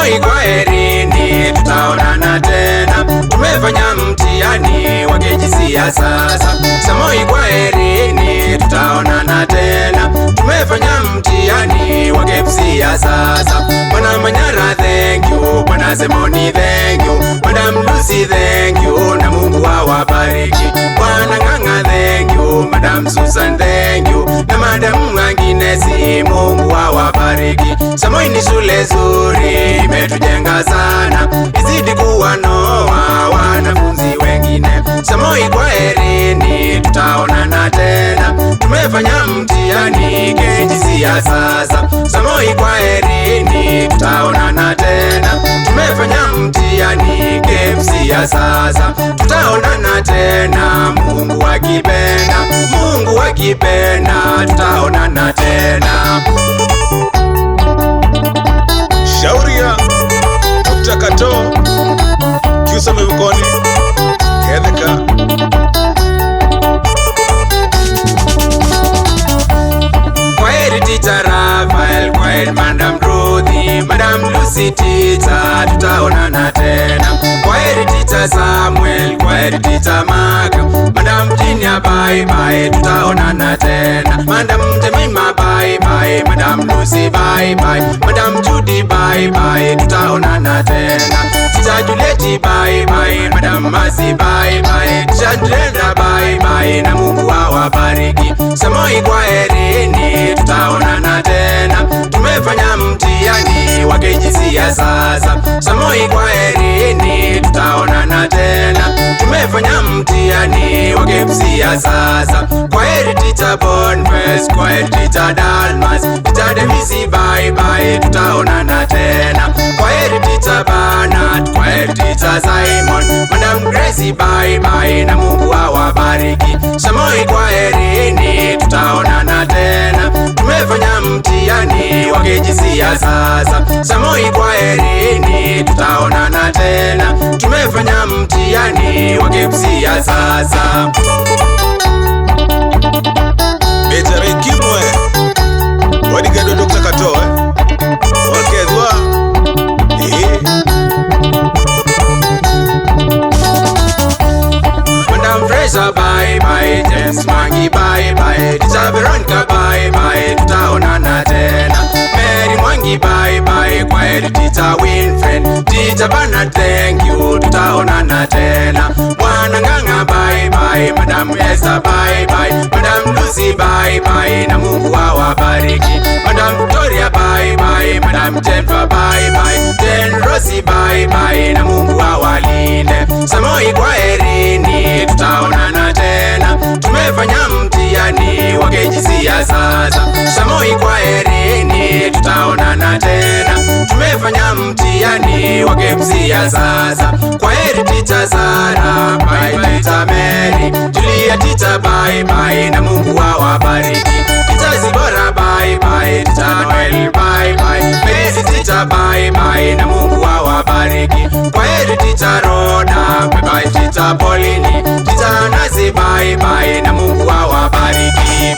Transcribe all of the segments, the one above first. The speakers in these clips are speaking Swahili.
Samoi kwaherini, tutaonana tena. Tumefanya mtihani wa KJCEA sasa. Samoi kwaherini, tutaonana tena. Tumefanya mtihani wa KPSEA sasa. Bwana Manyara thank you, Bwana Semoni thank you, Madam Lucy thank you, na Mungu awabariki. Bwana Ng'ang'a thank you, Madam Susan thank you, na Madam Anginesi, Mungu awabariki. Samoi ni shule zuri, imetujenga sana, izidi kuwa noa wanafunzi wengine. Samoi kwaherini, tutaonana tena. Tumefanya mtihani KJCEA sasa. Samoi kwaherini, tutaonana tena. Tumefanya mtihani KPSEA sasa. Tutaonana tena, Mungu akipenda, Mungu akipenda, tutaonana tena. Shauria Dr. Kato Kiusa Mivukoni Ketheka. Kwaheri Teacher Raphael, kwaheri Madam Ruthi, Madam Lucy Teacher, tutaonana tena. Kwaheri Teacher Samuel, kwaheri Teacher Maka, Madam Tinia bye bye, tutaonana tena. Madam Temima bye bye, Madam Lucy bye bye, Madam Judy bye bye, tutaonana tena. Teacher Juliet bye bye, Madam Mercy bye bye, Teacher Drenda bye bye, na Mungu awabariki. Samoi kwaherini, tutaonana tena. Tumefanya mtihani wa KJCEA sasa. Samoi kwaherini, tutaonana tena. Tumefanya mtihani wa KPSEA sasa. Kwaheri Teacher Boniface, kwaheri Teacher Dalmas, Teacher Demisi bye bye, tutaonana tena. Kwaheri Teacher Bernard, kwaheri Teacher Simon, Madam Gracie bye bye, na Mungu awabariki. Samoi kwaherini, tutaonana tena. Tumefanya mtihani wa KJCEA sasa. Samoi kwaherini, tutaonana tena. Tumefanya mtihani wa KPSEA sasa. Betare Kimwe Wadigado Dr. Kato Wakedwa Madam Fraser bye bye, James Mangi bye bye, Teacher Veronica bye bye, tutaonana tena. Mary Mwangi bye bye, kwaheri Teacher Winfred, Teacher Bernard thank you, tutaonana tena. Bwana Ng'ang'a bye bye, Madam Esther bye bye, Madam Lucy bye bye, na Mungu awabariki. Madam Victoria bye bye, Madam Jennifer bye bye, Jen Rosie bye bye, na Mungu awalinde. Samoi kwaherini, tutaonana tena. Tumefanya mtihani wa KJCEA sasa. Samoi kwaherini, tutaonana tena. Tumefanya mtihani wa KPSEA sasa. Kwaheri Teacher Sara, bye bye Teacher Mary, Julia Teacher bye bye, na Mungu awabariki. Teacher Zibora bye bye, Teacher Noel bye bye, Mercy Teacher bye bye, na Mungu awabariki. Kwaheri Teacher Rhoda, bye bye Teacher Pauline, Teacher Nasi bye bye, na Mungu awabariki.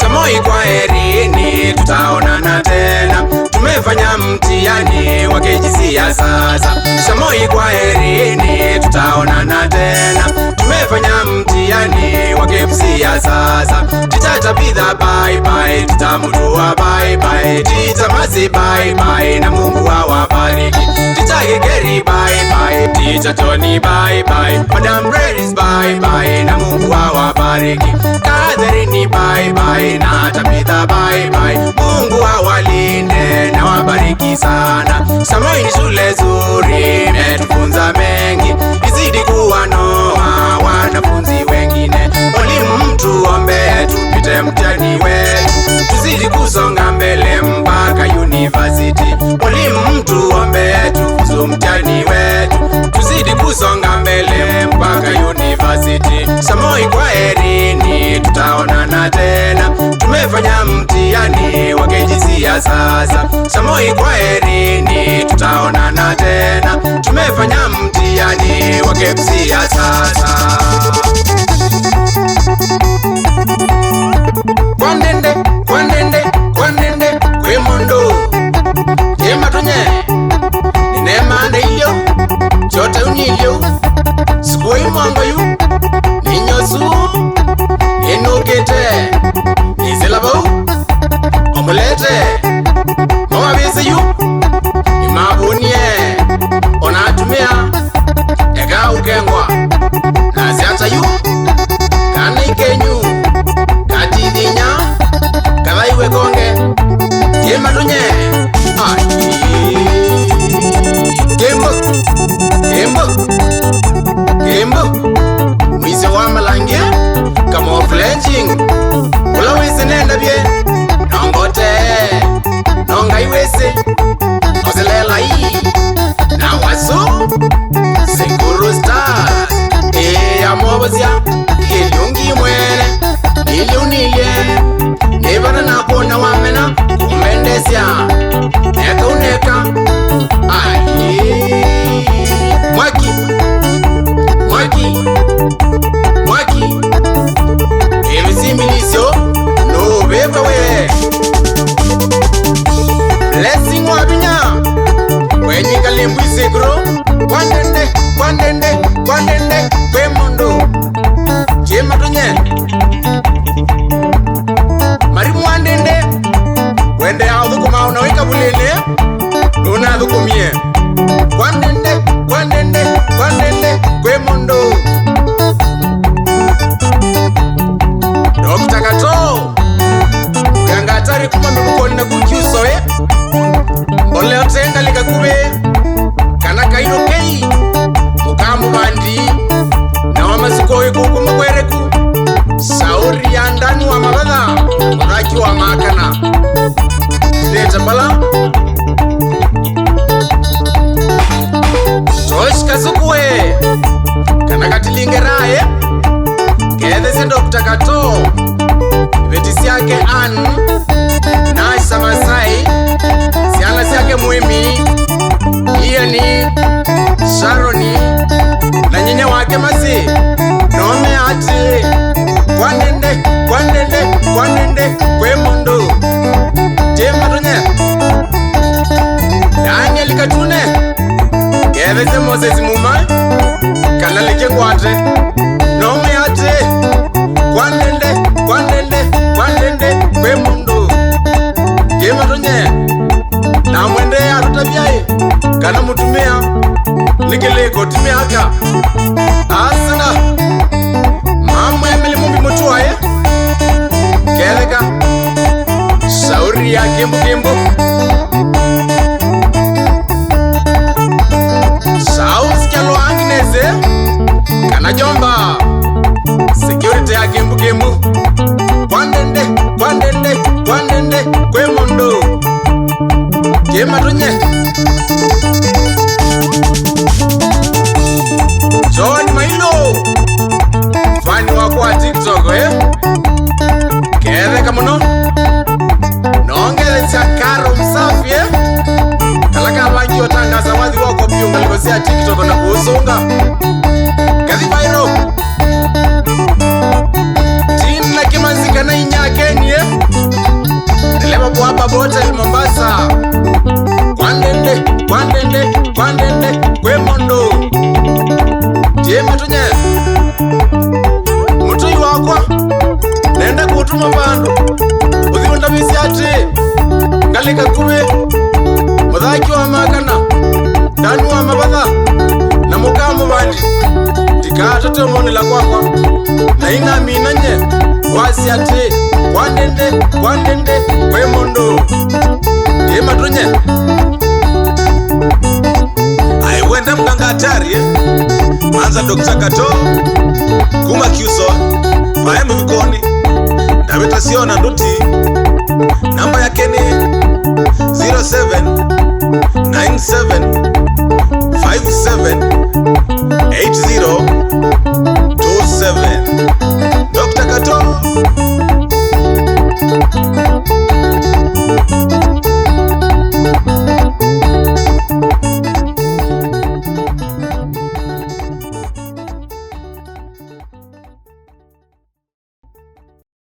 Samoi kwaherini, tutaonana tena. Tumefanya mtihani wa KJCEA sasa. Samoi kwaherini, tutaonana tena. Tumefanya mtihani wa KPSEA sasa. Teacher Tabitha bye bye, Teacher Mutua bye bye, Teacher Mercy bye bye, na Mungu awabariki. Teacher Gigeri bye bye, Teacher Tony bye bye, Madam Reris bye bye, na Mungu awabariki. Catherine bye bye, na Tabitha bye bye, Mungu awalinde na wabariki sana. Samoi ni shule zuri, imetufunza mengi, izidi kuwa noa wanafunzi wengine. Walimu mtuombe tupite mtihani wetu, tuzidi kusonga mbele mpaka university. Walimu mtuombe tufuzu mtihani wetu, tuzidi kusonga mbele mpaka university. Samoi kwaherini, tutaonana tena. Tumefanya mtihani wa KJCEA sasa. Samoi kwaherini, tutaonana tena. amefanya mtihani wa KCSE sasa. Kwandende kwe mondo jema tonye ninemande ilyo chote unilyo sikoi mwango yu ninyosu ninukete nizilabau omulete mawabisi yu imabunie onatumia ega ukengwa naziata yu kana ikenyu katithinya kathaiwe konge jema tonye Kimbo Mwise wa malange Kama wa fletching Kula wese nenda bie Nongote Nonga iwese Ozelela hii Na waso Sekuru stars Amobazia Iliungi mwene Iliunilye Nebana na kona wamena Kumendesya Neka uneka Mwaki Emisimisio No beba we Blessing wabinya Wenye kalimbu isigro Kwandende Kwe mondo Jema tonye Marimu wandende Wende ya udhukuma unaweka bulele Nuna dhukumie Kwandende Kwe mondo Dr. Kato Ganga atari kuma mibukoni na kukiuso Ole otenga lika kube Kana kaino kei Mukamu bandi Na wamazikoi kukuma kwereku Sauri ya ndani wa mabadha Muraki wa makana Leta bala Tosh kazukue Kana katilingerae Kedese Dr. Kato Vetisi yake Ann Nasha Masai Siana siyake Muimi Iani Sharoni Na nyinyi wake Masi Nome ati Kwandende Kwe mondo Jema tonye Daniel Katune Kedese Moses Muma Kanalike kwate Nome ati Kwandende Kwe mondo Jema tonye Na mwende arutabiae Kana mutumia Nikeleko tumia haka Asana Mamu ya milimumbi mutuae Keleka Shauri ya kimbu Shaus kialo angineze Kana jomba Security ya kimbu Kwandende Kwe mondo Jema tonye John Mailo Fani wakwa TikTok Kere kamuno Nongele chakaro msafi Kalaka wangi watangaza wazi wako biunga Likosia TikTok na kuusunga Kazi Mailo Tina kimanzika na inyake nye Nelema buhaba bote Mombasa Kwandende Kwe mondo Jema tonye Mutui wakwa Nenda kutuma bandu Uziunda bisi ati Kalika kube Mudhaki wa makana Danu wa mabadha Na mukamu bandi Tika tomo nila kwakwa Na ina minanye Wasi ati Kwandende Kwe mondo Jema tonye Aiwenda mganga hatari Manza Dr. Kato Kuma kiuso Pae mvikoni Davita siona nduti Namba yake ni 0797 57